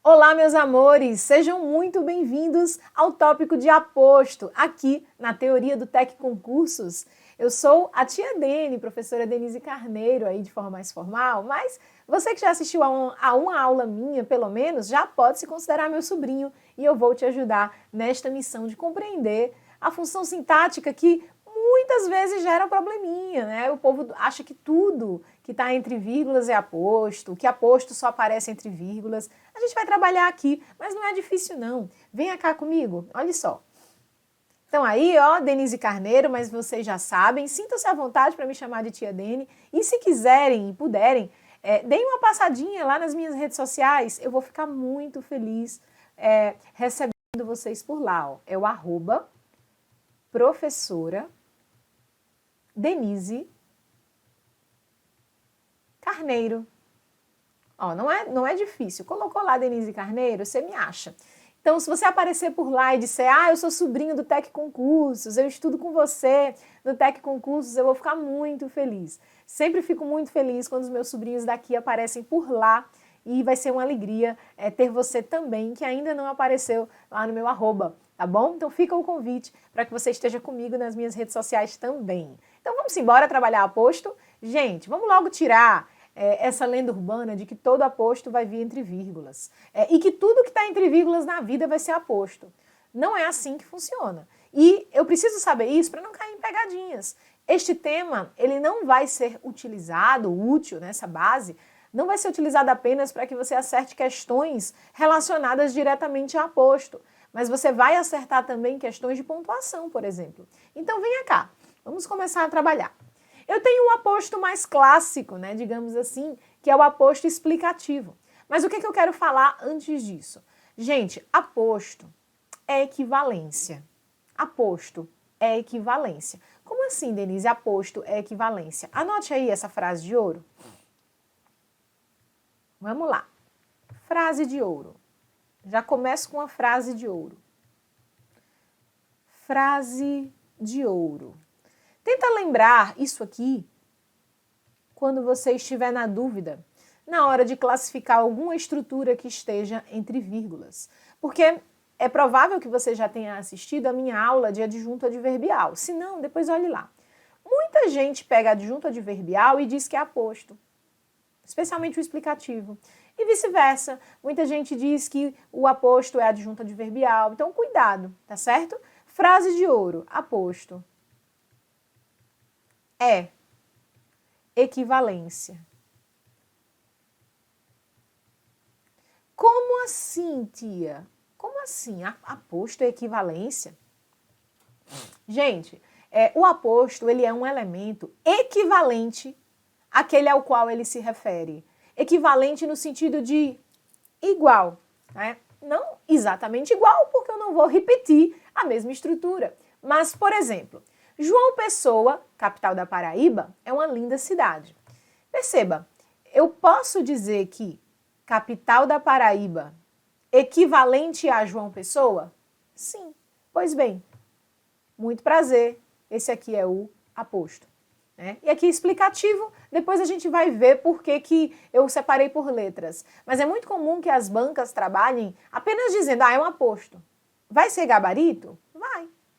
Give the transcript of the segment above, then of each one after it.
Olá, meus amores! Sejam muito bem-vindos ao tópico de aposto, aqui na Teoria do TEC Concursos. Eu sou a tia Dene, professora Denise Carneiro, aí de forma mais formal, mas você que já assistiu a uma aula minha, pelo menos, já pode se considerar meu sobrinho e eu vou te ajudar nesta missão de compreender a função sintática que muitas vezes gera um probleminha, né? O povo acha que tudo que está entre vírgulas é aposto, que aposto só aparece entre vírgulas. A gente vai trabalhar aqui, mas não é difícil não. Venha cá comigo, olha só. Então aí, ó, Denise Carneiro, mas vocês já sabem, sintam-se à vontade para me chamar de tia Dene. E se quiserem e puderem, deem uma passadinha lá nas minhas redes sociais. Eu vou ficar muito feliz recebendo vocês por lá. Ó. É o @professora Denise Carneiro. Ó, não é difícil. Colocou lá Denise Carneiro, você me acha. Então, se você aparecer por lá e disser, eu sou sobrinho do TEC Concursos, eu estudo com você no TEC Concursos, eu vou ficar muito feliz. Sempre fico muito feliz quando os meus sobrinhos daqui aparecem por lá e vai ser uma alegria ter você também, que ainda não apareceu lá no meu @, tá bom? Então fica o convite para que você esteja comigo nas minhas redes sociais também. Então vamos embora trabalhar aposto? Gente, vamos logo tirar essa lenda urbana de que todo aposto vai vir entre vírgulas e que tudo que está entre vírgulas na vida vai ser aposto. Não é assim que funciona. E eu preciso saber isso para não cair em pegadinhas. Este tema, ele não vai ser utilizado, útil nessa base, não vai ser utilizado apenas para que você acerte questões relacionadas diretamente a aposto, mas você vai acertar também questões de pontuação, por exemplo. Então venha cá, vamos começar a trabalhar. Eu tenho um aposto mais clássico, né, digamos assim, que é o aposto explicativo. Mas o que eu quero falar antes disso? Gente, aposto é equivalência. Aposto é equivalência. Como assim, Denise? Aposto é equivalência. Anote aí essa frase de ouro. Vamos lá. Frase de ouro. Já começo com a frase de ouro. Frase de ouro. Tenta lembrar isso aqui quando você estiver na dúvida, na hora de classificar alguma estrutura que esteja entre vírgulas. Porque é provável que você já tenha assistido a minha aula de adjunto adverbial. Se não, depois olhe lá. Muita gente pega adjunto adverbial e diz que é aposto, especialmente o explicativo. E vice-versa. Muita gente diz que o aposto é adjunto adverbial. Então, cuidado, tá certo? Frase de ouro, aposto. É equivalência. Como assim, tia? Como assim? Aposto é equivalência? Gente, o aposto ele é um elemento equivalente àquele ao qual ele se refere. Equivalente no sentido de igual, né? Não exatamente igual, porque eu não vou repetir a mesma estrutura. Mas, por exemplo, João Pessoa, capital da Paraíba, é uma linda cidade. Perceba, eu posso dizer que capital da Paraíba equivalente a João Pessoa? Sim. Pois bem, muito prazer, esse aqui é o aposto. Né? E aqui explicativo, depois a gente vai ver por que eu separei por letras. Mas é muito comum que as bancas trabalhem apenas dizendo, é um aposto. Vai ser gabarito?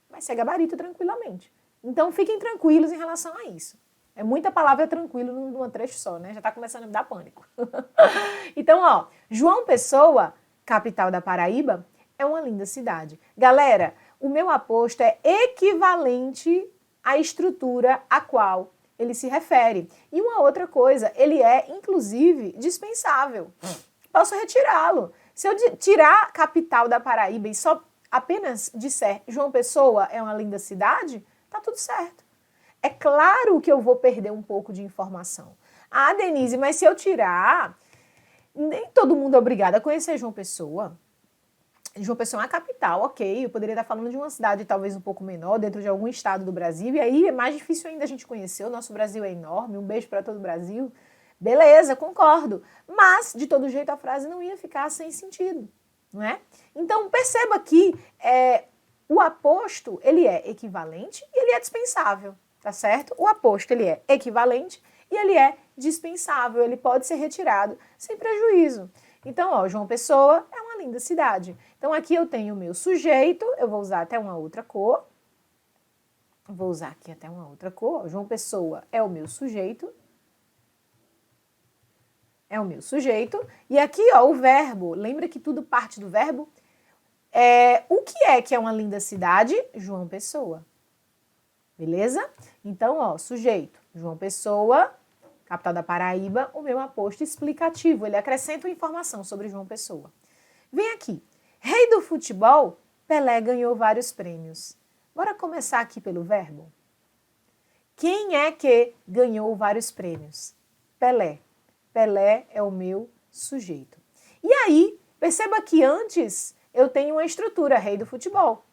Vai ser gabarito tranquilamente. Então, fiquem tranquilos em relação a isso. É muita palavra tranquilo num trecho só, né? Já está começando a me dar pânico. Então, ó, João Pessoa, capital da Paraíba, é uma linda cidade. Galera, o meu aposto é equivalente à estrutura a qual ele se refere. E uma outra coisa, ele é, inclusive, dispensável. Posso retirá-lo. Se eu tirar capital da Paraíba e só apenas disser João Pessoa é uma linda cidade, tá tudo certo. É claro que eu vou perder um pouco de informação. Denise, mas se eu tirar, nem todo mundo é obrigado a conhecer João Pessoa. João Pessoa é uma capital, ok, eu poderia estar falando de uma cidade talvez um pouco menor, dentro de algum estado do Brasil, e aí é mais difícil ainda a gente conhecer, o nosso Brasil é enorme, um beijo para todo o Brasil. Beleza, concordo, mas de todo jeito a frase não ia ficar sem sentido, não é? Então perceba que O aposto, ele é equivalente e ele é dispensável, tá certo? O aposto, ele é equivalente e ele é dispensável, ele pode ser retirado sem prejuízo. Então, ó, João Pessoa é uma linda cidade. Então, aqui eu tenho o meu sujeito, eu vou usar até uma outra cor. Vou usar aqui até uma outra cor. João Pessoa é o meu sujeito. É o meu sujeito. E aqui, ó, o verbo. Lembra que tudo parte do verbo? O que é uma linda cidade? João Pessoa. Beleza? Então, ó, sujeito, João Pessoa, capital da Paraíba, o meu aposto explicativo. Ele acrescenta informação sobre João Pessoa. Vem aqui. Rei do futebol, Pelé ganhou vários prêmios. Bora começar aqui pelo verbo. Quem é que ganhou vários prêmios? Pelé. Pelé é o meu sujeito. E aí, perceba que antes eu tenho uma estrutura, rei do futebol.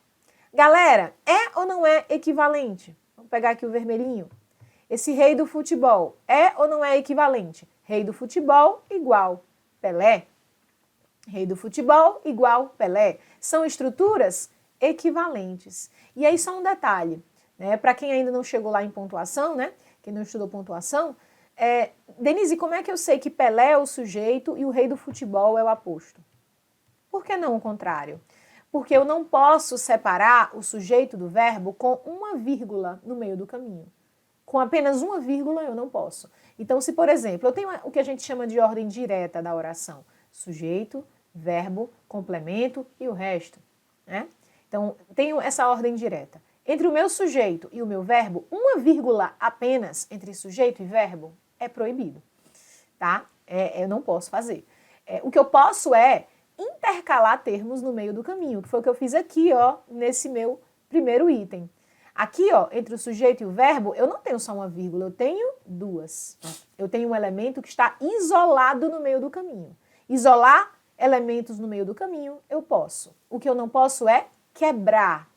Galera, é ou não é equivalente? Vamos pegar aqui o vermelhinho. Esse rei do futebol é ou não é equivalente? Rei do futebol igual Pelé. Rei do futebol igual Pelé. São estruturas equivalentes. E aí só um detalhe, né? Para quem ainda não chegou lá em pontuação, né? Quem não estudou pontuação, Denise, como é que eu sei que Pelé é o sujeito e o rei do futebol é o aposto? Por que não o contrário? Porque eu não posso separar o sujeito do verbo com uma vírgula no meio do caminho. Com apenas uma vírgula eu não posso. Então, se, por exemplo, eu tenho o que a gente chama de ordem direta da oração. Sujeito, verbo, complemento e o resto, né? Então, tenho essa ordem direta. Entre o meu sujeito e o meu verbo, uma vírgula apenas entre sujeito e verbo é proibido, tá? Eu não posso fazer. O que eu posso é intercalar termos no meio do caminho, que foi o que eu fiz aqui, ó, nesse meu primeiro item. Aqui, ó, entre o sujeito e o verbo, eu não tenho só uma vírgula, eu tenho duas. Eu tenho um elemento que está isolado no meio do caminho. Isolar elementos no meio do caminho, eu posso. O que eu não posso é quebrar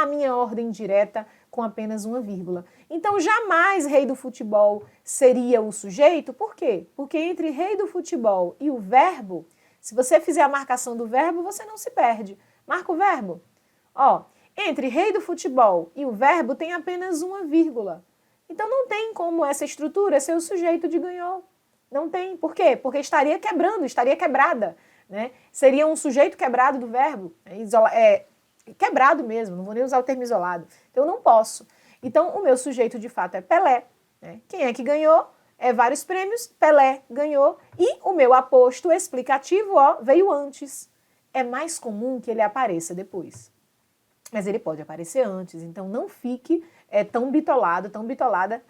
a minha ordem direta com apenas uma vírgula. Então, jamais rei do futebol seria o sujeito. Por quê? Porque entre rei do futebol e o verbo, se você fizer a marcação do verbo, você não se perde. Marca o verbo. Ó, entre rei do futebol e o verbo tem apenas uma vírgula. Então, não tem como essa estrutura ser o sujeito de ganhou. Não tem. Por quê? Porque estaria quebrando, estaria quebrada, né? Seria um sujeito quebrado do verbo. Quebrado mesmo, não vou nem usar o termo isolado. Então, eu não posso. Então, o meu sujeito, de fato, é Pelé. Né? Quem é que ganhou? Vários prêmios, Pelé ganhou. E o meu aposto explicativo, ó, veio antes. É mais comum que ele apareça depois. Mas ele pode aparecer antes, então não fique tão bitolado, tão bitolada,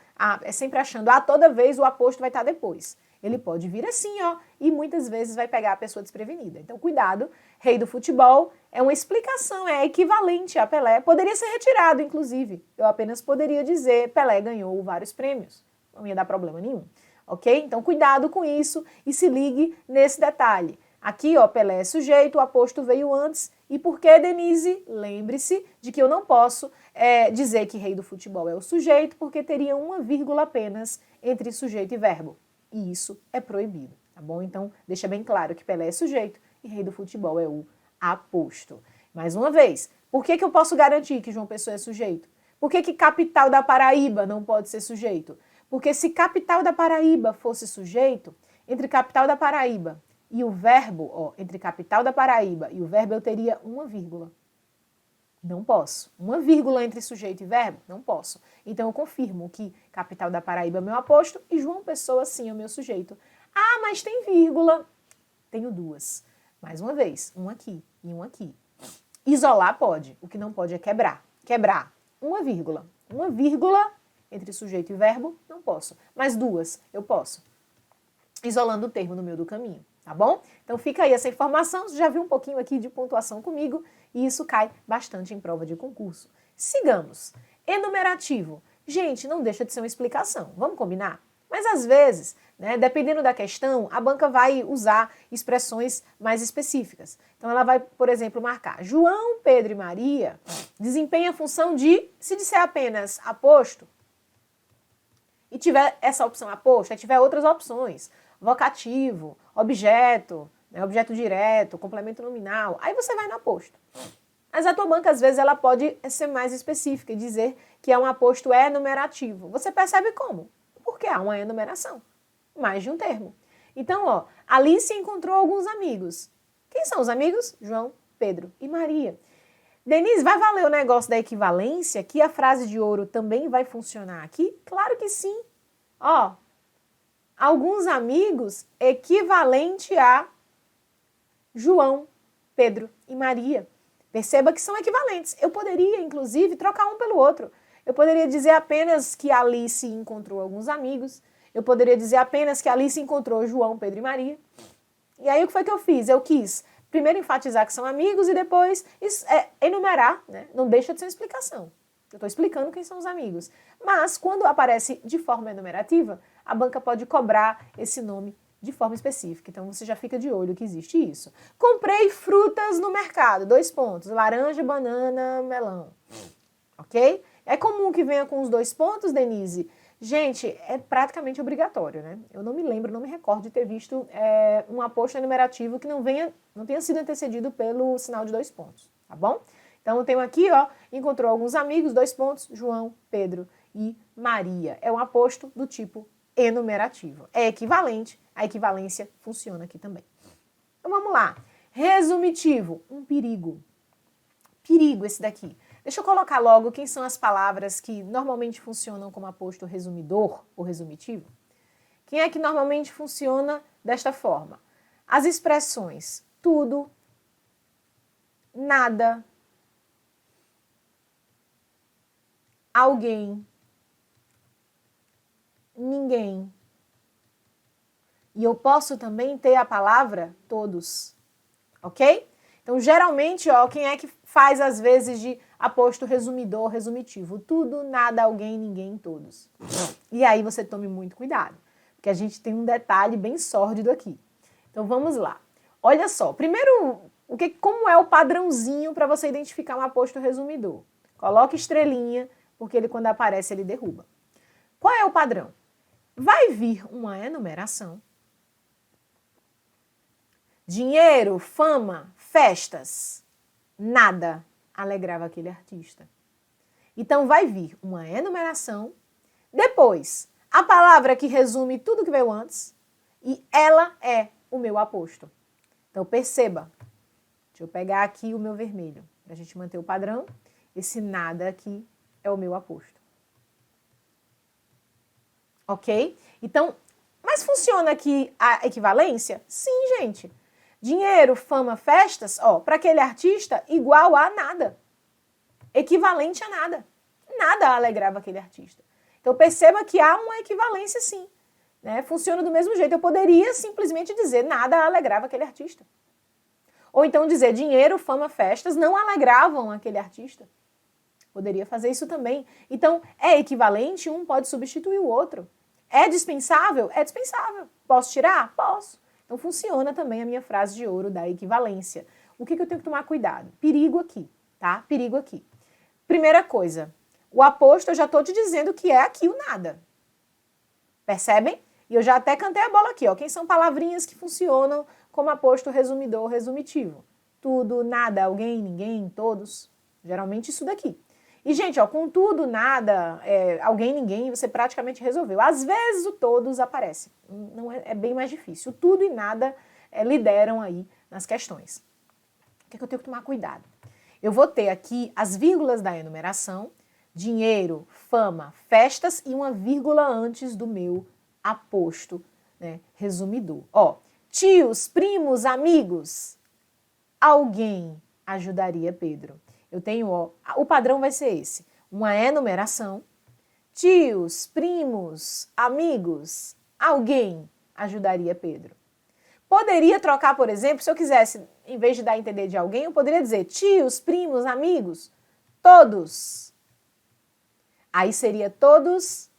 sempre achando, toda vez o aposto vai estar depois. Ele pode vir assim, ó, e muitas vezes vai pegar a pessoa desprevenida. Então, cuidado, rei do futebol é uma explicação, é equivalente a Pelé. Poderia ser retirado, inclusive. Eu apenas poderia dizer, Pelé ganhou vários prêmios. Não ia dar problema nenhum, ok? Então, cuidado com isso e se ligue nesse detalhe. Aqui, ó, Pelé é sujeito, o aposto veio antes. E por que, Denise? Lembre-se de que eu não posso dizer que rei do futebol é o sujeito, porque teria uma vírgula apenas entre sujeito e verbo. E isso é proibido, tá bom? Então, deixa bem claro que Pelé é sujeito e rei do futebol é o aposto. Mais uma vez, por que eu posso garantir que João Pessoa é sujeito? Por que capital da Paraíba não pode ser sujeito? Porque se capital da Paraíba fosse sujeito, entre capital da Paraíba e o verbo, ó, entre capital da Paraíba e o verbo eu teria uma vírgula. Não posso. Uma vírgula entre sujeito e verbo? Não posso. Então eu confirmo que capital da Paraíba é meu aposto e João Pessoa sim é o meu sujeito. Mas tem vírgula. Tenho duas. Mais uma vez, um aqui e um aqui. Isolar pode, o que não pode é quebrar. Quebrar uma vírgula. Uma vírgula entre sujeito e verbo, não posso. Mas duas, eu posso. Isolando o termo no meio do caminho. Tá bom? Então fica aí essa informação, você já viu um pouquinho aqui de pontuação comigo e isso cai bastante em prova de concurso. Sigamos. Enumerativo. Gente, não deixa de ser uma explicação, vamos combinar? Mas às vezes, né, dependendo da questão, a banca vai usar expressões mais específicas. Então ela vai, por exemplo, marcar João, Pedro e Maria desempenham a função de, se disser apenas aposto, e tiver essa opção aposto, aí tiver outras opções, vocativo, objeto, né, objeto direto, complemento nominal, aí você vai no aposto. Mas a tua banca, às vezes, ela pode ser mais específica e dizer que é um aposto enumerativo. Você percebe como? Porque há uma enumeração, mais de um termo. Então, ó, Alice encontrou alguns amigos. Quem são os amigos? João, Pedro e Maria. Denise, vai valer o negócio da equivalência, que a frase de ouro também vai funcionar aqui? Claro que sim. Ó, alguns amigos equivalente a João, Pedro e Maria. Perceba que são equivalentes. Eu poderia, inclusive, trocar um pelo outro. Eu poderia dizer apenas que Alice encontrou alguns amigos. Eu poderia dizer apenas que Alice encontrou João, Pedro e Maria. E aí o que foi que eu fiz? Eu quis primeiro enfatizar que são amigos e depois enumerar, né? Não deixa de ser uma explicação. Eu estou explicando quem são os amigos. Mas quando aparece de forma enumerativa, a banca pode cobrar esse nome de forma específica. Então você já fica de olho que existe isso. Comprei frutas no mercado, 2 pontos, laranja, banana, melão. Ok? É comum que venha com os 2 pontos, Denise? Gente, é praticamente obrigatório, né? Eu não me lembro, não me recordo de ter visto um aposto enumerativo que não tenha sido antecedido pelo sinal de 2 pontos, tá bom? Então eu tenho aqui, ó, encontrou alguns amigos, 2 pontos, João, Pedro e Maria. É um aposto do tipo enumerativo. É equivalente, a equivalência funciona aqui também. Então vamos lá. Resumitivo, um perigo. Perigo esse daqui. Deixa eu colocar logo quem são as palavras que normalmente funcionam como aposto resumidor ou resumitivo. Quem é que normalmente funciona desta forma? As expressões tudo, nada, alguém, ninguém. E eu posso também ter a palavra todos, ok? Então, geralmente, ó, quem é que faz às vezes de aposto resumidor, resumitivo? Tudo, nada, alguém, ninguém, todos. E aí você tome muito cuidado, porque a gente tem um detalhe bem sórdido aqui. Então, vamos lá. Olha só, primeiro, como é o padrãozinho para você identificar um aposto resumidor? Coloque estrelinha, porque ele quando aparece ele derruba. Qual é o padrão? Vai vir uma enumeração. Dinheiro, fama, festas, nada alegrava aquele artista. Então vai vir uma enumeração, depois a palavra que resume tudo que veio antes e ela é o meu aposto. Então perceba, deixa eu pegar aqui o meu vermelho, para a gente manter o padrão, esse nada aqui é o meu aposto. Ok? Então, mas funciona aqui a equivalência? Sim, gente. Dinheiro, fama, festas, ó, para aquele artista, igual a nada. Equivalente a nada. Nada alegrava aquele artista. Então perceba que há uma equivalência sim. Né? Funciona do mesmo jeito. Eu poderia simplesmente dizer nada alegrava aquele artista. Ou então dizer dinheiro, fama, festas não alegravam aquele artista. Poderia fazer isso também. Então é equivalente, um pode substituir o outro. É dispensável? É dispensável. Posso tirar? Posso. Então funciona também a minha frase de ouro da equivalência. O que eu tenho que tomar cuidado? Perigo aqui, tá? Perigo aqui. Primeira coisa, o aposto eu já estou te dizendo que é aqui o nada. Percebem? E eu já até cantei a bola aqui, ó. Quem são palavrinhas que funcionam como aposto resumidor, resumitivo? Tudo, nada, alguém, ninguém, todos. Geralmente isso daqui. E, gente, ó, com tudo, nada, alguém, ninguém, você praticamente resolveu. Às vezes o todos aparece. Não é bem mais difícil. O tudo e nada lideram aí nas questões. O que eu tenho que tomar cuidado? Eu vou ter aqui as vírgulas da enumeração, dinheiro, fama, festas e uma vírgula antes do meu aposto, né, resumidor. Ó, tios, primos, amigos, alguém ajudaria Pedro. Eu tenho, ó, o padrão vai ser esse, uma enumeração, tios, primos, amigos, alguém ajudaria Pedro. Poderia trocar, por exemplo, se eu quisesse, em vez de dar a entender de alguém, eu poderia dizer tios, primos, amigos, todos. Aí seria todos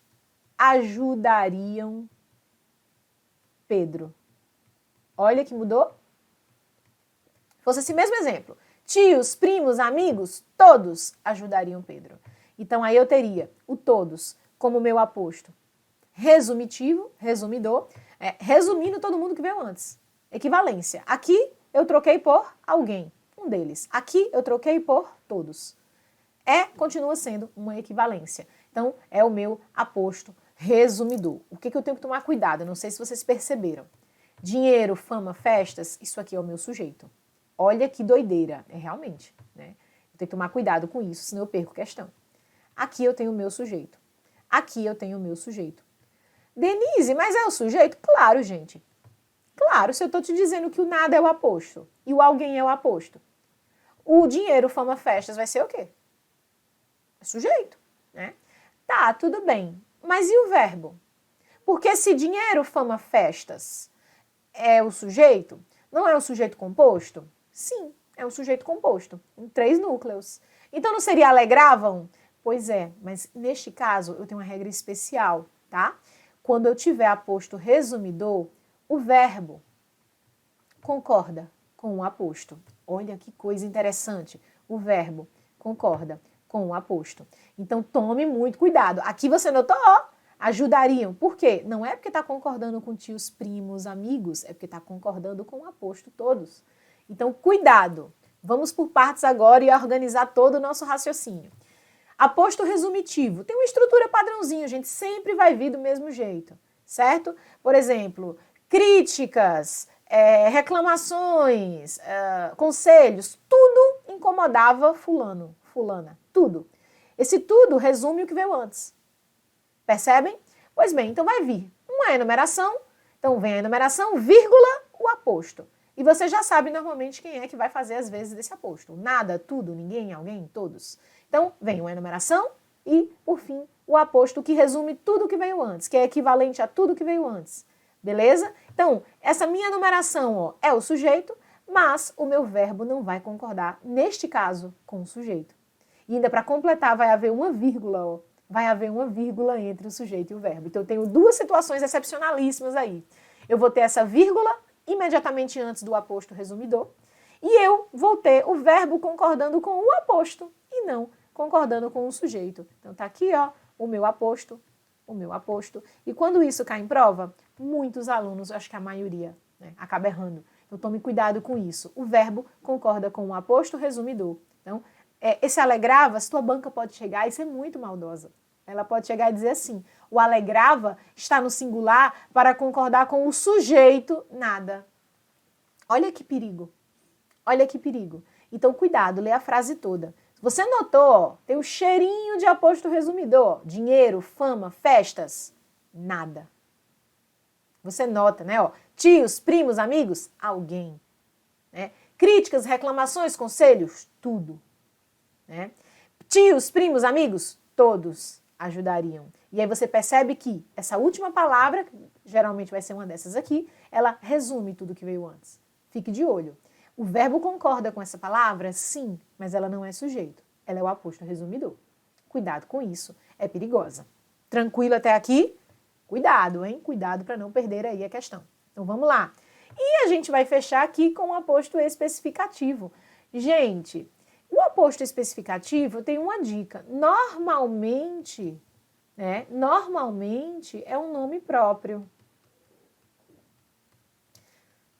ajudariam Pedro. Olha que mudou. Fosse esse mesmo exemplo. Tios, primos, amigos, todos ajudariam Pedro. Então aí eu teria o todos como meu aposto resumitivo, resumidor, resumindo todo mundo que veio antes. Equivalência. Aqui eu troquei por alguém. Um um deles. Aqui eu troquei por todos. Continua sendo uma equivalência. Então, é o meu aposto resumidor. O que eu tenho que tomar cuidado? Eu não sei se vocês perceberam. Dinheiro, fama, festas, isso aqui é o meu sujeito. Olha que doideira, realmente, né? Eu tenho que tomar cuidado com isso, senão eu perco questão. Aqui eu tenho o meu sujeito. Aqui eu tenho o meu sujeito. Denise, mas é o sujeito? Claro, gente. Claro, se eu estou te dizendo que o nada é o aposto e o alguém é o aposto. O dinheiro, fama, festas vai ser o quê? É sujeito, né? Tá, tudo bem. Mas e o verbo? Porque se dinheiro, fama, festas é o sujeito, não é um sujeito composto? Sim, é um sujeito composto, em 3 núcleos. Então não seria alegravam? Pois é, mas neste caso eu tenho uma regra especial, tá? Quando eu tiver aposto resumidor, o verbo concorda com o aposto. Olha que coisa interessante. O verbo concorda com o aposto. Então tome muito cuidado. Aqui você notou, ó, ajudariam. Por quê? Não é porque está concordando com tios, primos, amigos, é porque está concordando com o aposto todos. Então cuidado. Vamos por partes agora e organizar todo o nosso raciocínio. Aposto resumitivo. Tem uma estrutura padrãozinha, a gente sempre vai vir do mesmo jeito, certo? Por exemplo, críticas, reclamações, conselhos, tudo incomodava fulano, fulana, tudo. Esse tudo resume o que veio antes. Percebem? Pois bem, então vai vir uma enumeração, então vem a enumeração, vírgula, o aposto. E você já sabe normalmente quem é que vai fazer as vezes desse aposto. Nada, tudo, ninguém, alguém, todos. Então vem uma enumeração e, por fim, o aposto que resume tudo que veio antes, que é equivalente a tudo que veio antes. Beleza? Então, essa minha enumeração, ó, é o sujeito, mas o meu verbo não vai concordar, neste caso, com o sujeito. E ainda para completar, vai haver uma vírgula, ó. Vai haver uma vírgula entre o sujeito e o verbo. Então, eu tenho 2 situações excepcionalíssimas aí. Eu vou ter essa vírgula imediatamente antes do aposto resumidor e eu vou ter o verbo concordando com o aposto e não concordando com o sujeito. Então, tá aqui, ó, o meu aposto. E quando isso cai em prova, muitos alunos, acho que a maioria, né, acaba errando. Então, tome cuidado com isso. O verbo concorda com o aposto resumidor. Então, esse alegrava-se, tua banca pode chegar e ser muito maldosa. Ela pode chegar e dizer assim, o alegrava está no singular para concordar com o sujeito nada. Olha que perigo. Olha que perigo. Então, cuidado, lê a frase toda. Se você notou, ó, tem o cheirinho de aposto resumidor. Dinheiro, fama, festas, nada. Você nota, né? Ó, tios, primos, amigos, alguém. Né? Críticas, reclamações, conselhos, tudo. Né? Tios, primos, amigos, todos ajudariam. E aí você percebe que essa última palavra, que geralmente vai ser uma dessas aqui, ela resume tudo que veio antes. Fique de olho. O verbo concorda com essa palavra? Sim, mas ela não é sujeito. Ela é o aposto resumidor. Cuidado com isso, é perigosa. Tranquilo até aqui? Cuidado, hein? Cuidado para não perder aí a questão. Então vamos lá. E a gente vai fechar aqui com o aposto especificativo. Gente, o aposto especificativo tem uma dica. Normalmente é um nome próprio.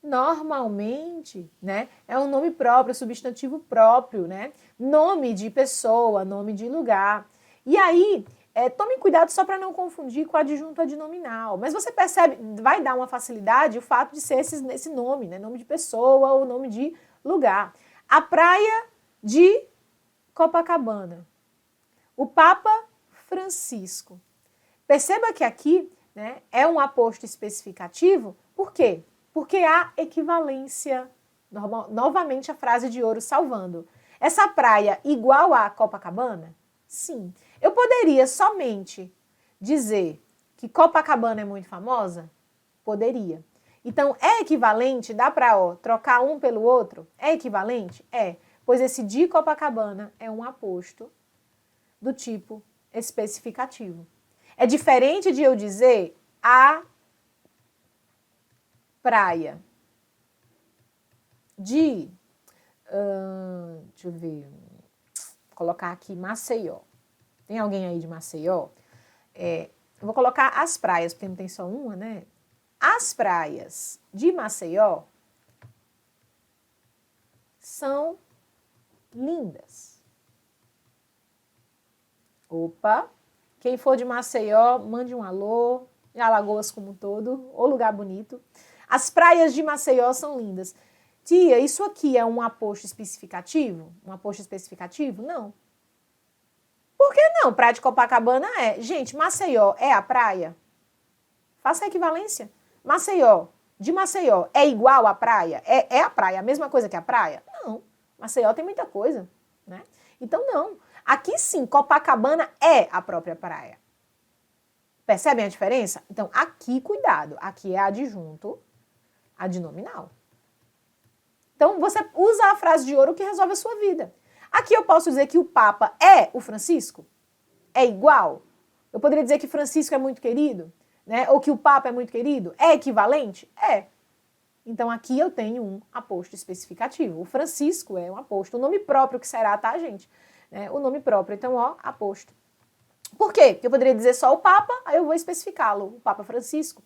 Normalmente, né, é um nome próprio, substantivo próprio, né? Nome de pessoa, nome de lugar. E aí, tome cuidado só para não confundir com adjunto adnominal. Mas você percebe, vai dar uma facilidade o fato de ser esse nome, né? Nome de pessoa ou nome de lugar. A praia de Copacabana. O Papa Francisco. Perceba que aqui, né, é um aposto especificativo. Por quê? Porque há equivalência. Novamente a frase de ouro salvando. Essa praia igual a Copacabana? Sim. Eu poderia somente dizer que Copacabana é muito famosa? Poderia. Então, é equivalente? Dá para trocar um pelo outro? É equivalente? É. Pois esse de Copacabana é um aposto do tipo especificativo. É diferente de eu dizer a praia de, deixa eu ver, vou colocar aqui Maceió. Tem alguém aí de Maceió? Eu vou colocar as praias, porque não tem só uma, né? As praias de Maceió são lindas. Opa, quem for de Maceió, mande um alô, e Alagoas como um todo, ô lugar bonito. As praias de Maceió são lindas. Tia, isso aqui é um aposto especificativo? Um aposto especificativo? Não. Por que não? Praia de Copacabana é. Gente, Maceió é a praia? Faça a equivalência. Maceió, de Maceió, é igual à praia? É a praia, a mesma coisa que a praia? Não. Maceió tem muita coisa, né? Então, não. Aqui sim, Copacabana é a própria praia. Percebem a diferença? Então, aqui, cuidado. Aqui é adjunto, adnominal. Então, você usa a frase de ouro que resolve a sua vida. Aqui eu posso dizer que o Papa é o Francisco? É igual? Eu poderia dizer que Francisco é muito querido? Né? Ou que o Papa é muito querido? É equivalente? É. Então, aqui eu tenho um aposto especificativo. O Francisco é um aposto. O nome próprio que será, tá, gente? O nome próprio. Então, ó, aposto. Por quê? Porque eu poderia dizer só o Papa, aí eu vou especificá-lo. O Papa Francisco.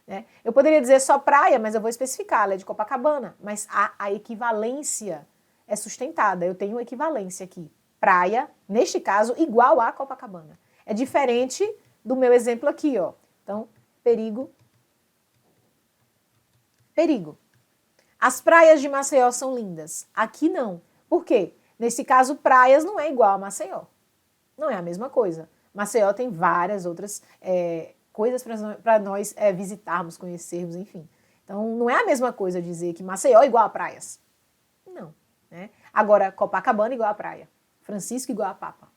Né? Eu poderia dizer só praia, mas eu vou especificar. Ela é de Copacabana. Mas a equivalência é sustentada. Eu tenho equivalência aqui. Praia, neste caso, igual a Copacabana. É diferente do meu exemplo aqui, ó. Então, perigo. Perigo. As praias de Maceió são lindas. Aqui não. Por quê? Nesse caso, praias não é igual a Maceió. Não é a mesma coisa. Maceió tem várias outras coisas para nós visitarmos, conhecermos, enfim. Então, não é a mesma coisa dizer que Maceió é igual a praias. Não. Né? Agora, Copacabana igual a praia. Francisco igual a Papa.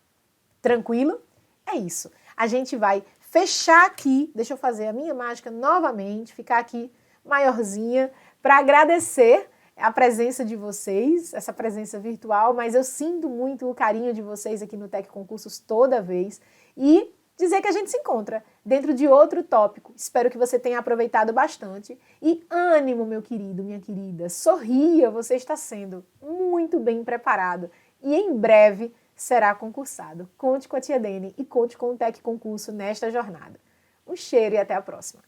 Tranquilo? É isso. A gente vai fechar aqui, deixa eu fazer a minha mágica novamente, ficar aqui maiorzinha, para agradecer a presença de vocês, essa presença virtual, mas eu sinto muito o carinho de vocês aqui no Tec Concursos toda vez e dizer que a gente se encontra dentro de outro tópico. Espero que você tenha aproveitado bastante e ânimo, meu querido, minha querida, sorria, você está sendo muito bem preparado e em breve será concursado. Conte com a tia Dene e conte com o Tec Concurso nesta jornada. Um cheiro e até a próxima.